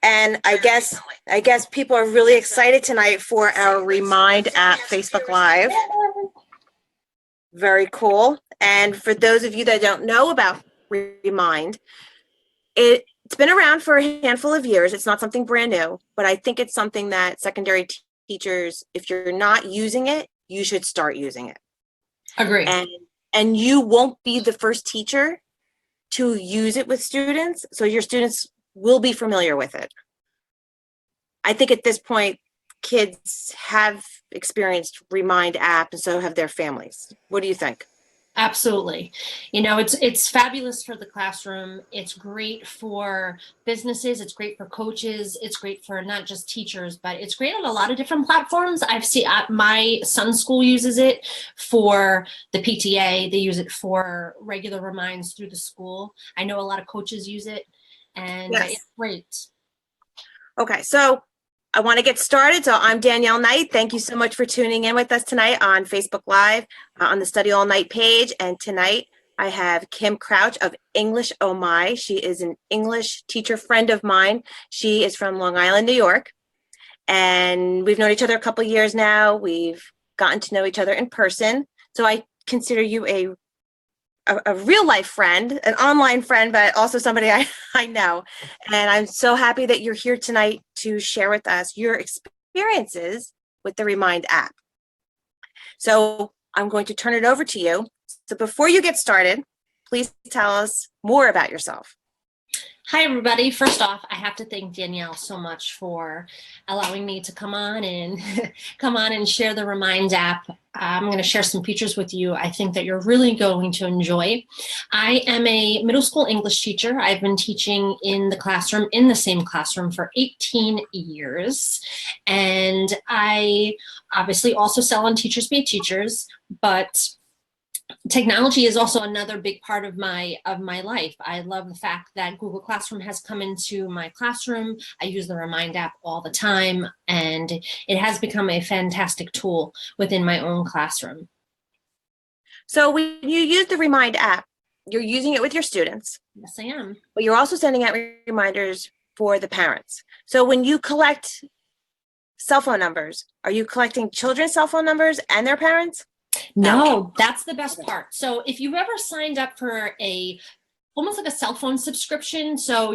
And I guess people are really excited tonight for our Remind at Facebook Live. Very cool. And for those of you that don't know about Remind, it's been around for a handful of years. It's not something brand new, but I think it's something that secondary teachers, if you're not using it, you should start using it. Agree. And you won't be the first teacher to use it with students, so your students will be familiar with it. I think at this point, kids have experienced Remind app, and so have their families. What do you think? Absolutely. You know, it's fabulous for the classroom. It's great for businesses. It's great for coaches. It's great for not just teachers, but it's great on a lot of different platforms. I've seen my son's school uses it for the PTA. They use it for regular reminds through the school. I know a lot of coaches use it, and Yes. it's great. Okay, so I want to get started. So I'm Danielle Knight. Thank you so much for tuning in with us tonight on Facebook Live on the Study All Night page. And tonight I have Kim Crouch of English Oh My. She is an English teacher friend of mine. She is from Long Island, New York. And we've known each other a couple of years now. We've gotten to know each other in person. So I consider you a real life friend, an online friend, but also somebody I know. And I'm so happy that you're here tonight to share with us your experiences with the Remind app. So I'm going to turn it over to you. So before you get started, please tell us more about yourself. Hi, everybody. First off, I have to thank Danielle so much for allowing me to come on and share the Remind app. I'm going to share some features with you I think that you're really going to enjoy. I am a middle school English teacher. I've been teaching in the same classroom for 18 years. And I obviously also sell on Teachers Pay Teachers, but technology is also another big part of my life. I love the fact that Google Classroom has come into my classroom. I use the Remind app all the time, and it has become a fantastic tool within my own classroom. So when you use the Remind app, you're using it with your students. Yes, I am. But you're also sending out reminders for the parents. So when you collect cell phone numbers, are you collecting children's cell phone numbers and their parents? No, that's the best part. So if you've ever signed up for almost like a cell phone subscription, so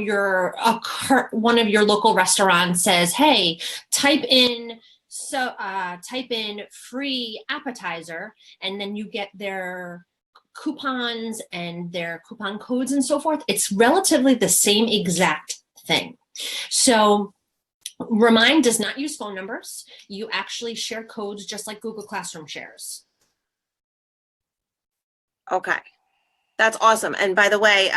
one of your local restaurants says, hey, type in free appetizer, and then you get their coupons and their coupon codes and so forth. It's relatively the same exact thing. So Remind does not use phone numbers. You actually share codes just like Google Classroom shares. Okay, that's awesome. And by the way,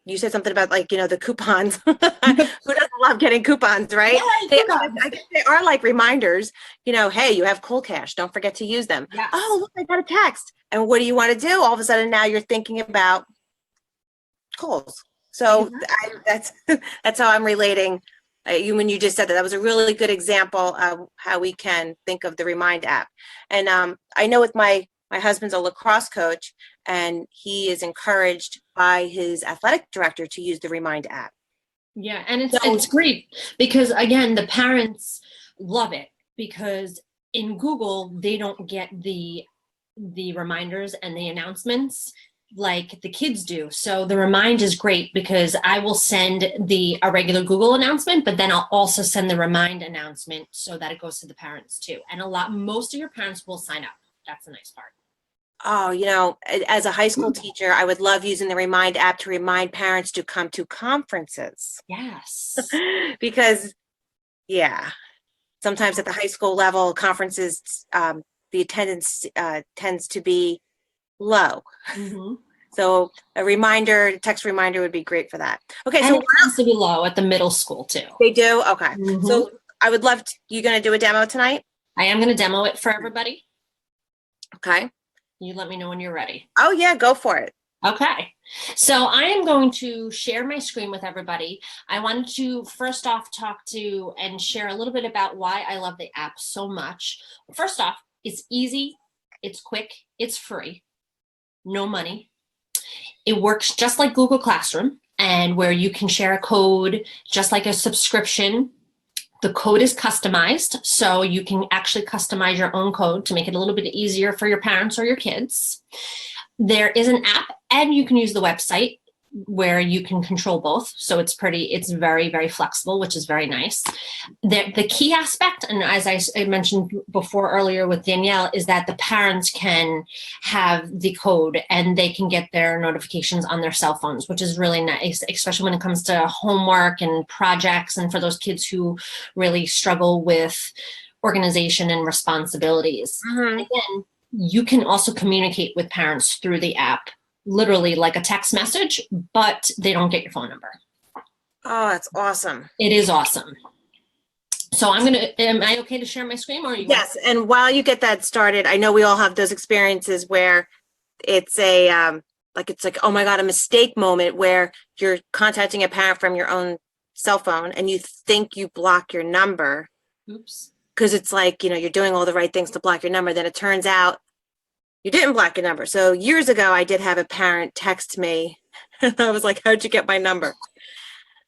you said something about the coupons. Who doesn't love getting coupons, right? I guess they are like reminders, hey, you have Cool Cash. Don't forget to use them. Yes. Oh, look, I got a text. And what do you want to do? All of a sudden now you're thinking about calls. So that's how I'm relating. When you just said that was a really good example of how we can think of the Remind app. And I know with my husband's a lacrosse coach, and he is encouraged by his athletic director to use the Remind app. Yeah, and it's great because, again, the parents love it because in Google, they don't get the reminders and the announcements like the kids do. So the Remind is great because I will send a regular Google announcement, but then I'll also send the Remind announcement so that it goes to the parents too. And most of your parents will sign up. That's the nice part. Oh, as a high school teacher, I would love using the Remind app to remind parents to come to conferences. Yes. Because, sometimes at the high school level, conferences, the attendance tends to be low. Mm-hmm. So a text reminder would be great for that. Okay, and so it tends to be low at the middle school too. They do? Okay. Mm-hmm. So I would love you going to do a demo tonight? I am going to demo it for everybody. Okay. You let me know when you're ready. Oh, yeah, go for it. Okay. So I am going to share my screen with everybody. I wanted to first off talk to and share a little bit about why I love the app so much. First off, it's easy, it's quick, it's free, no money. It works just like Google Classroom. and where you can share a code just like a subscription. The code is customized, so you can actually customize your own code to make it a little bit easier for your parents or your kids. There is an app, and you can use the website where you can control both. So it's very, very flexible, which is very nice. The key aspect, and as I mentioned before earlier with Danielle, is that the parents can have the code and they can get their notifications on their cell phones, which is really nice, especially when it comes to homework and projects, and for those kids who really struggle with organization and responsibilities. Mhm. Again, you can also communicate with parents through the app, literally like a text message, but they don't get your phone number. Oh, that's awesome. It is awesome. So am I okay to share my screen, or Yes, and while you get that started, I know we all have those experiences where it's it's like, oh my God, a mistake moment where you're contacting a parent from your own cell phone and you think you block your number Oops. because it's like, you're doing all the right things to block your number. Then it turns out you didn't block your number. So years ago, I did have a parent text me and I was like, how'd you get my number?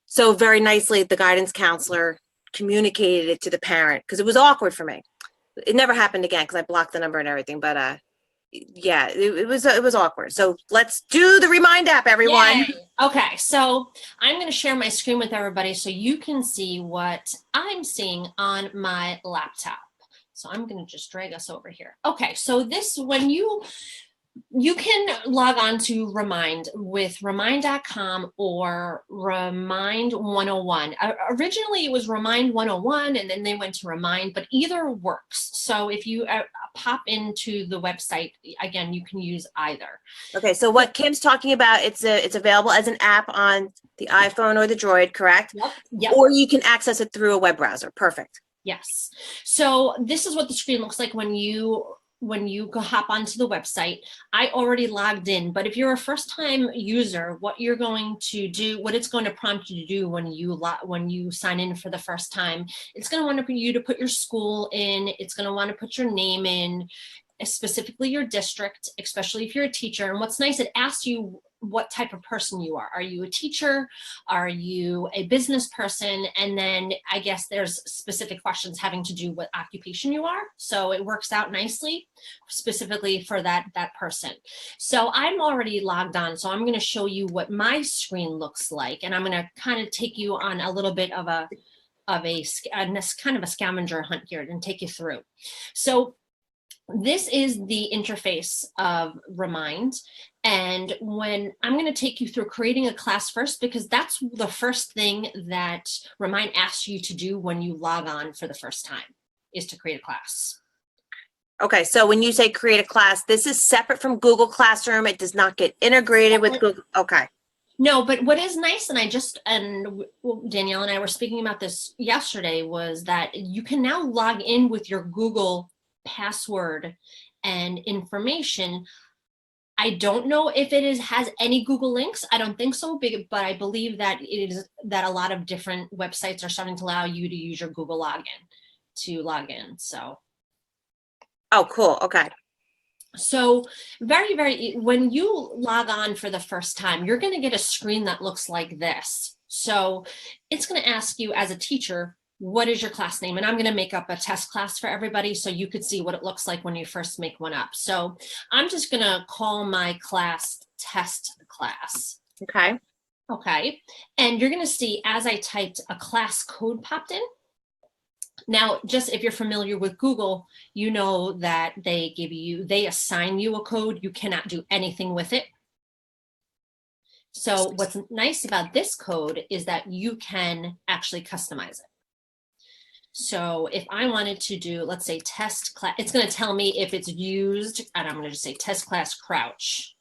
So very nicely, the guidance counselor communicated it to the parent because it was awkward for me. It never happened again because I blocked the number and everything. But yeah, it was awkward. So let's do the Remind app, everyone. Yay. Okay, so I'm going to share my screen with everybody so you can see what I'm seeing on my laptop. So I'm going to just drag us over here. Okay, so when you can log on to Remind with remind.com or Remind 101. Originally, it was Remind 101, and then they went to Remind, but either works. So if you pop into the website, again, you can use either. Okay, so what Kim's talking about, it's available as an app on the iPhone or the Droid, correct? Yep. Or you can access it through a web browser. Perfect. Yes. So this is what the screen looks like when you go hop onto the website. I already logged in, but if you're a first-time user, what it's going to prompt you to do when you sign in for the first time, it's going to want you to put your school in. It's going to want to put your name in, specifically your district, especially if you're a teacher. And what's nice, it asks you what type of person you are. Are you a teacher? Are you a business person? And then I guess there's specific questions having to do with occupation you are. So it works out nicely, specifically for that person. So I'm already logged on. So I'm going to show you what my screen looks like. And I'm going to kind of take you on a little bit of a kind of a scavenger hunt here and take you through. So this is the interface of Remind. And when I'm going to take you through creating a class first, because that's the first thing that Remind asks you to do when you log on for the first time, is to create a class. Okay, so when you say create a class, this is separate from Google Classroom. It does not get integrated with Google. Okay. No, but what is nice, and Danielle and I were speaking about this yesterday, was that you can now log in with your Google password and information. I don't know if has any Google links. I don't think so, but I believe that that a lot of different websites are starting to allow you to use your Google login to log in. So. Oh, cool. Okay. So when you log on for the first time, you're going to get a screen that looks like this. So it's going to ask you as a teacher, what is your class name? And I'm going to make up a test class for everybody so you could see what it looks like when you first make one up. So I'm just going to call my class test class. Okay. Okay. And you're going to see as I typed, a class code popped in. Now, just if you're familiar with Google, you know that they assign you a code. You cannot do anything with it. So what's nice about this code is that you can actually customize it. So if I wanted to do, let's say test class, it's going to tell me if it's used, and I'm going to just say test class crouch.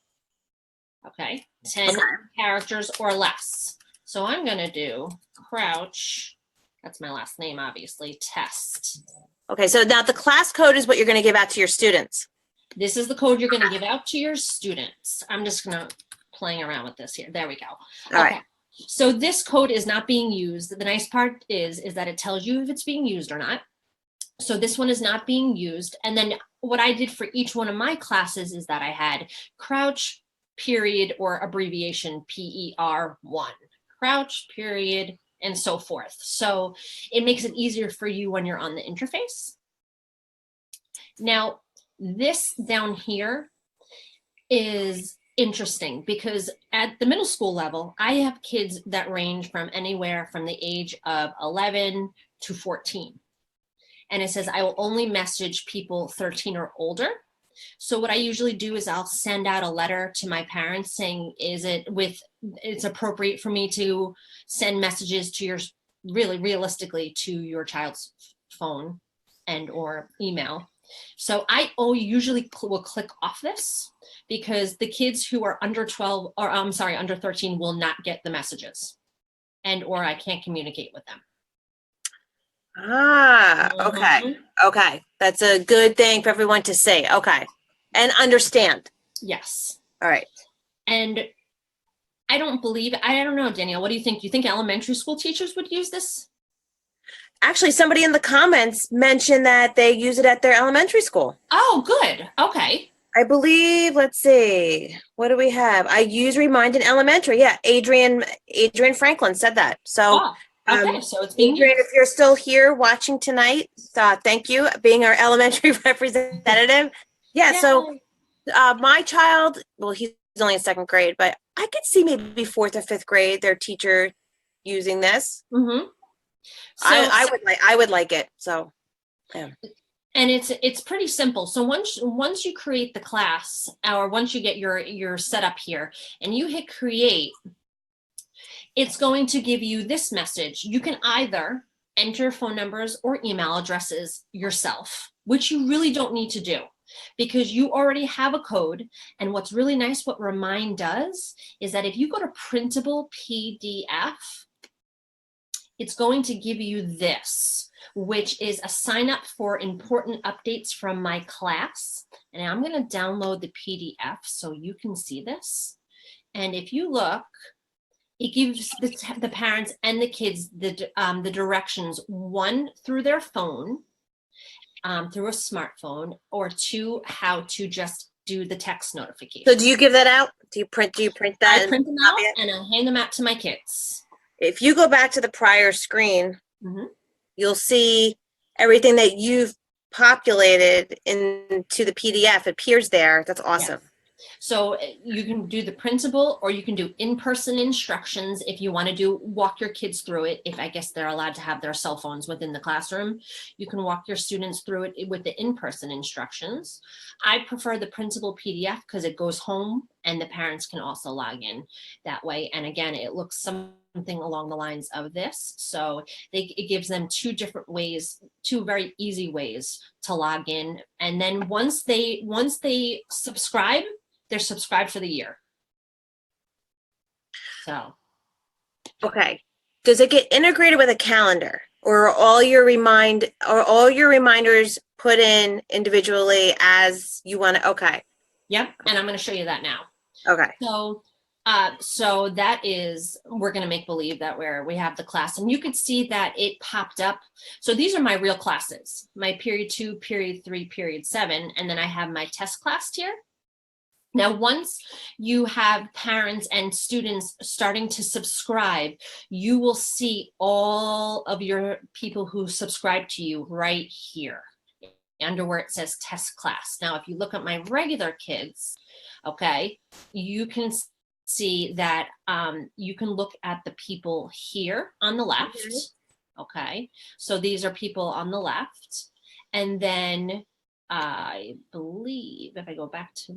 Okay, 10 characters or less. So I'm going to do crouch. That's my last name, obviously, test. Okay, so now the class code is what you're going to give out to your students. This is the code you're going to give out to your students. I'm just going to playing around with this here. There we go. All right. So this code is not being used. The nice part is that it tells you if it's being used or not. So this one is not being used. And then what I did for each one of my classes is that I had crouch, period, or abbreviation PER1, crouch, period, and so forth. So it makes it easier for you when you're on the interface. Now, this down here is interesting because at the middle school level, I have kids that range from anywhere from the age of 11 to 14. And it says, I will only message people 13 or older. So what I usually do is I'll send out a letter to my parents saying, it's appropriate for me to send messages to realistically to your child's phone and or email. So I usually will click off this because the kids who are under 12 or under 13 will not get the messages and or I can't communicate with them. Okay. Okay. That's a good thing for everyone to say. Okay. And understand. Yes. All right. And I don't know, Danielle, what do you think? Do you think elementary school teachers would use this? Actually, somebody in the comments mentioned that they use it at their elementary school. Oh, good. Okay. I believe, let's see, what do we have? I use Remind in elementary. Yeah, Adrian Franklin said that. So, okay, so it's being Adrian, used. if you're still here watching tonight, thank you being our elementary representative. Yeah, so my child, well, he's only in second grade, but I could see maybe fourth or fifth grade, their teacher using this. Mm-hmm. So I would like it. So, yeah. And it's pretty simple. So once you create the class, or once you get your setup here and you hit create, it's going to give you this message. You can either enter phone numbers or email addresses yourself, which you really don't need to do because you already have a code. And what's really nice, what Remind does is that if you go to printable PDF, it's going to give you this, which is a sign up for important updates from my class. And I'm going to download the PDF so you can see this. And if you look, it gives the parents and the kids the directions, one, through their phone, through a smartphone, or two, how to just do the text notification. So do you give that out? Do you print that? I print them out and I hand them out to my kids. If you go back to the prior screen, you'll see everything that you've populated into the PDF. It appears there. That's awesome. Yes. So you can do the printable or you can do in-person instructions if you want to walk your kids through it. If I guess they're allowed to have their cell phones within the classroom, you can walk your students through it with the in-person instructions. I prefer the printable PDF because it goes home and the parents can also log in that way. And again, it looks something along the lines of this. So it gives them two different ways, two very easy ways to log in. And then once they subscribe, they're subscribed for the year. So. Okay. Does it get integrated with a calendar or are all your reminders put in individually as you want to? Okay. Yep. And I'm going to show you that now. Okay. So that is, we're going to make believe that we have the class and you could see that it popped up. So these are my real classes, my period 2, period 3, period 7. And then I have my test class here. Now, once you have parents and students starting to subscribe, you will see all of your people who subscribe to you right here under where it says test class. Now, if you look at my regular kids, okay, you can see that you can look at the people here on the left. Okay, so these are people on the left. And then I believe if I go back to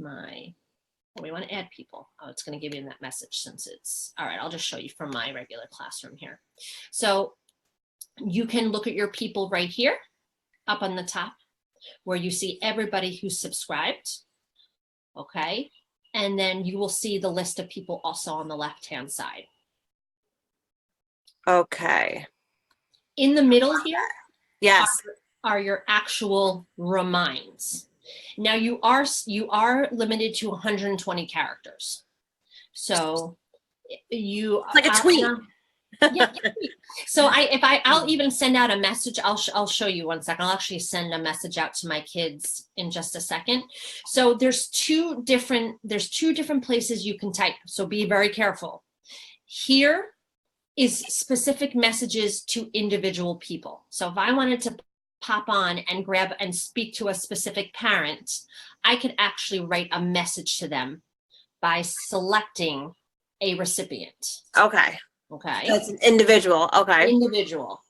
we want to add people. Oh, it's going to give you that message since it's, all right, I'll just show you from my regular classroom here. So you can look at your people right here up on the top where you see everybody who's subscribed. Okay. And then you will see the list of people also on the left-hand side. Okay. In the middle here, yes, are your actual reminds. Now you are limited to 120 characters. So it's like a tweet. Yeah. So I'll even send out a message. I'll show you one second. I'll actually send a message out to my kids in just a second. So there's two different places you can type. So be very careful. Here is specific messages to individual people. So if I wanted to pop on and grab and speak to a specific parent, I could actually write a message to them by selecting a recipient. Okay. Okay. That's an individual. Okay. Individual.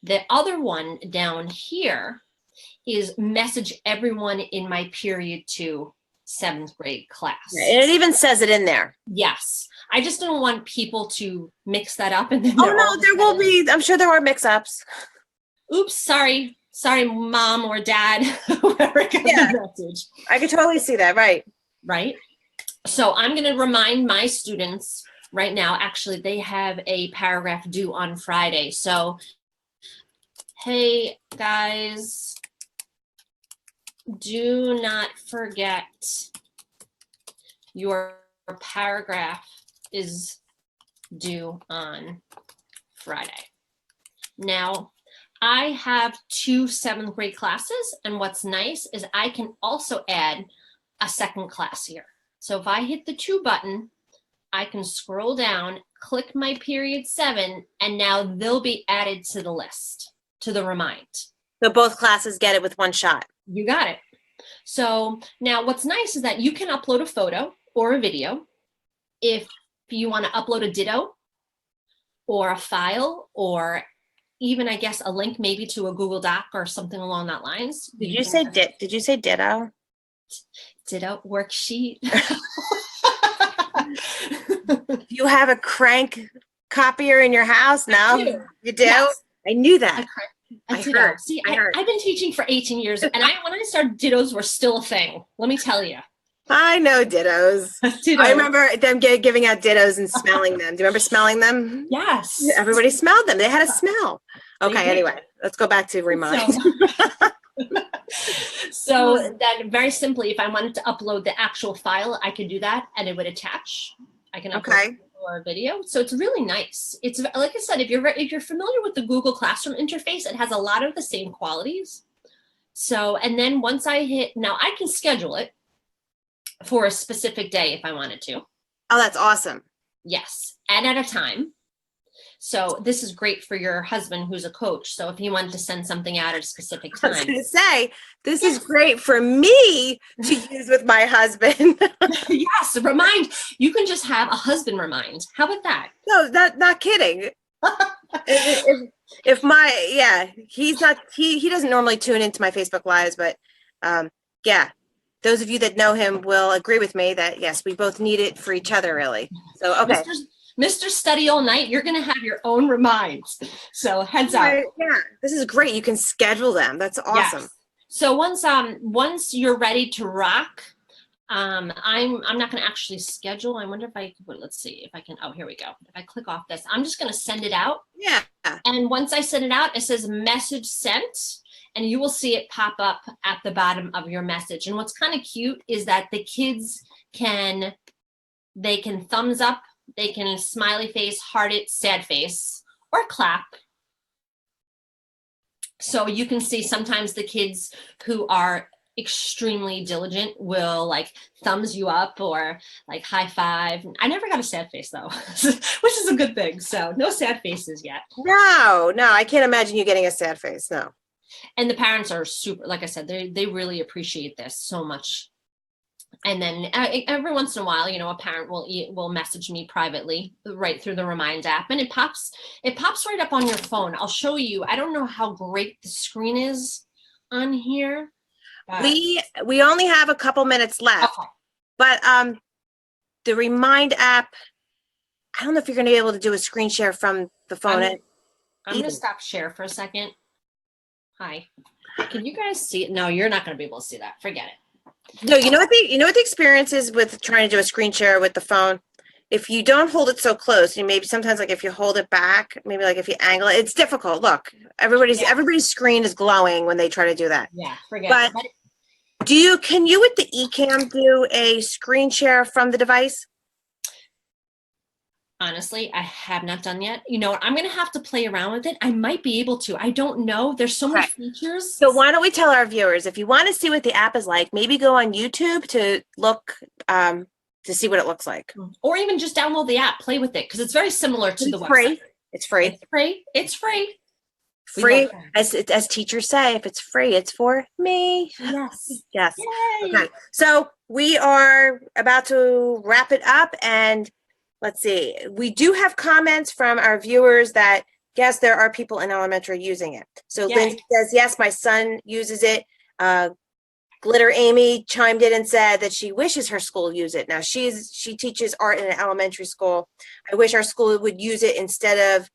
The other one down here is message everyone in my period 2 7th grade class. And it even says it in there. Yes. I just don't want people to mix that up. And then Oh, no, there will be. I'm sure there are mix-ups. Oops, sorry, mom or dad, whoever got the message. I could totally see that. Right. Right. So I'm going to remind my students right now, actually, they have a paragraph due on Friday. So, hey, guys, do not forget your paragraph is due on Friday. Now, I have 2 7th grade classes, and what's nice is I can also add a second class here. So if I hit the 2 button, I can scroll down, click my period 7, and now they'll be added to the list, to the remind. So both classes get it with one shot. You got it. So now what's nice is that you can upload a photo or a video. If you want to upload a ditto or a file or even, I guess, a link maybe to a Google Doc or something along that lines. Did you say ditto? Ditto worksheet. Do you have a crank copier in your house? No, you do. Yes. I knew that. I heard. See, I've been teaching for 18 years, and when I started, dittos were still a thing. Let me tell you. I know dittos. I remember them giving out dittos and smelling them. Do you remember smelling them? Yes. Everybody smelled them. They had a smell. Okay, anyway, let's go back to remind. So then very simply, if I wanted to upload the actual file, I could do that and it would attach. I can upload or a video. So it's really nice. It's like I said, if you're familiar with the Google Classroom interface, it has a lot of the same qualities. So, and then once I hit, now I can schedule it for a specific day if I wanted to. Oh, that's awesome. Yes, and at a time. So this is great for your husband who's a coach. So if he wanted to send something out at a specific time. I was going to say, this is great for me to use with my husband. Yes, remind. You can just have a husband remind. How about that? No, not kidding. if he doesn't normally tune into my Facebook Lives, but yeah, those of you that know him will agree with me that yes, we both need it for each other, really. So, okay. Mr. Study All Night, you're going to have your own reminds. So heads up. Yeah, this is great. You can schedule them. That's awesome. Yes. So once you're ready to rock, I'm not going to actually schedule. I wonder if let's see if I can. Oh, here we go. If I click off this, I'm just going to send it out. Yeah. And once I send it out, it says message sent, and you will see it pop up at the bottom of your message. And what's kind of cute is that the kids can thumbs up. They can smiley face, heart it, sad face, or clap. So you can see sometimes the kids who are extremely diligent will like thumbs you up or like high five. I never got a sad face though, which is a good thing. So no sad faces yet. No, I can't imagine you getting a sad face. No. And the parents are super, like I said, they really appreciate this so much. And then every once in a while, a parent will message me privately right through the Remind app, and it pops right up on your phone. I'll show you. I don't know how great the screen is on here. We only have a couple minutes left, but the Remind app, I don't know if you're going to be able to do a screen share from the phone. I'm going to stop share for a second. Hi, can you guys see it? No, you're not going to be able to see that. Forget it. No, you know what the experience is with trying to do a screen share with the phone? If you don't hold it so close, maybe sometimes like if you hold it back, maybe like if you angle it, it's difficult. Look, everybody's screen is glowing when they try to do that. Yeah, forget it. Can you with the eCam do a screen share from the device? Honestly, I have not done yet. You know what? I'm going to have to play around with it. I might be able to. I don't know. There's so many Okay. features. So why don't we tell our viewers, if you want to see what the app is like, maybe go on YouTube to look to see what it looks like. Or even just download the app, play with it, because it's very similar to the It's website. free. It's free. It's free. It's free. Free, as teachers say, if it's free, it's for me. Yes. Yes. Yay. Okay. So we are about to wrap it up, and let's see. We do have comments from our viewers that yes, there are people in elementary using it. So Yay. Lindsay says yes, my son uses it. Glitter Amy chimed in and said that she wishes her school use it. Now she teaches art in an elementary school. I wish our school would use it instead of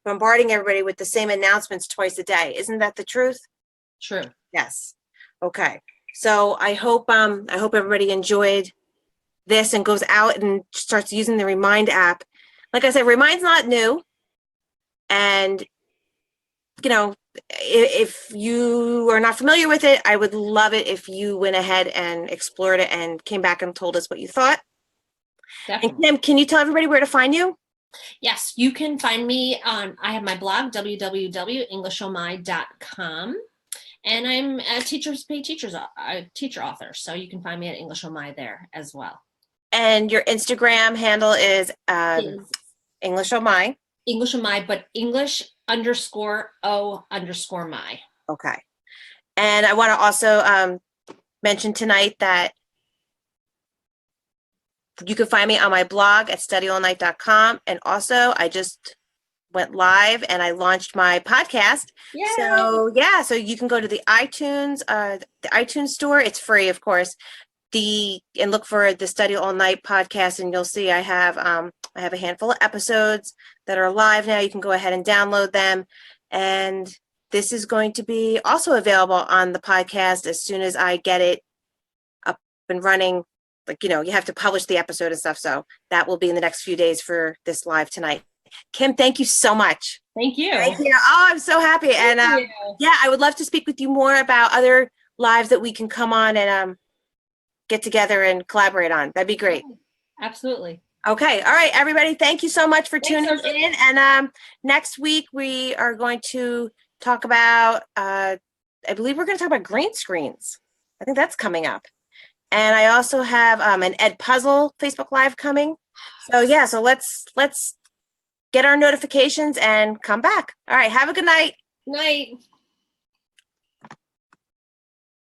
bombarding everybody with the same announcements twice a day. Isn't that the truth? True. Yes. Okay. So I hope everybody enjoyed this and goes out and starts using the Remind app. Like I said, Remind's not new. And you know, if you are not familiar with it, I would love it if you went ahead and explored it and came back and told us what you thought. Definitely. And Kim, can you tell everybody where to find you? Yes, you can find me on, I have my blog, www.englishomai.com. And I'm a teacher author. So you can find me at English Oh My there as well. And your Instagram handle is English Oh My. English Oh My, but English_O_my. Okay. And I want to also mention tonight that you can find me on my blog at studyallnight.com. And also, I just went live and I launched my podcast. Yay. So you can go to the iTunes store. It's free, of course. And look for the Study All Night podcast, and you'll see I have a handful of episodes that are live now. You can go ahead and download them, and this is going to be also available on the podcast as soon as I get it up and running. Like, you have to publish the episode and stuff, so that will be in the next few days for this live tonight. Kim, thank you so much. Thank you. Thank you. Oh, I'm so happy. And I would love to speak with you more about other lives that we can come on and get together and collaborate on. That'd be great. Absolutely. Okay. All right, everybody. Thank you so much for Thanks, tuning in. And next week we are going to talk about, I believe we're going to talk about green screens. I think that's coming up. And I also have an Ed Puzzle Facebook Live coming. So so let's get our notifications and come back. All right. Have a good night. Night.